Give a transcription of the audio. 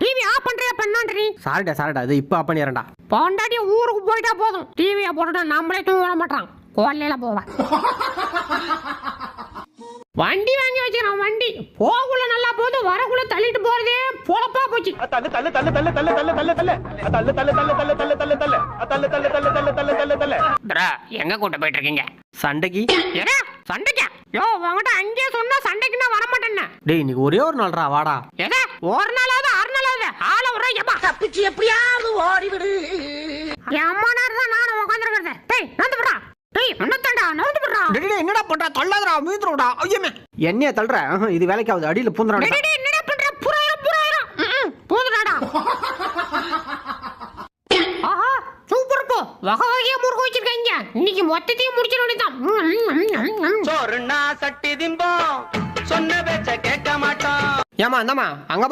TV off பண்றியா பண்ணான்றி? சாரிடா இது இப்ப ஆஃப் பண்ணிறேன்டா. பொண்டாட்டி ஊருக்கு போயிட்டா போதும், டிவியை போட்டுட்டு நம்மளே தூங்க விட மாட்டான். கோலையில போவேன். வண்டி வாங்கி வச்சிருக்கான். வண்டி போகுள்ள நல்லா போகுது, வரக்குள்ள தள்ளிட்டு போறதே பொழப்பா போச்சு. எங்க கூட்ட போயிட்டு இருக்கீங்க? சண்டைக்கு. சண்டைக்கா? யோ உங்ககிட்ட அங்கே சொன்னா சண்டைக்குன்னா வர மாட்டேன்னு. டேய் இன்னைக்கு ஒரே ஒரு நாள்ரா வாடா. எதா ஒரு நாளாவது 6 நாளாவது ஆள ஒரு தப்பிச்சு எப்படியாவது ஓடிவிடு. அம்மா நேரம் தான் நானும் உட்காந்துருக்கிறத. டேய் நந்து விடுறா. டேய் என்னத்தண்டா நந்து விடுறா. டேய் என்னடா பண்ற? தள்ளாதடா மீந்துடா. ஐயமே என்னைய தள்ளுற? இது வேலைக்காவது அடியில பூந்துறா. டேய் என்னடா பண்ற? புறாயிரம் பூந்துடாடா. ஆஹா சூப்பர் போ. வகை வகையா முறுக்கு வச்சிருக்கீங்க. இன்னைக்கு மொத்தத்தையும் முடிச்சிட வேண்டியதான். சோறுனா சட்டி திம்போம், சொன்ன பேச்ச கேட்க மாட்டோம். ஏமா அந்தமா அங்க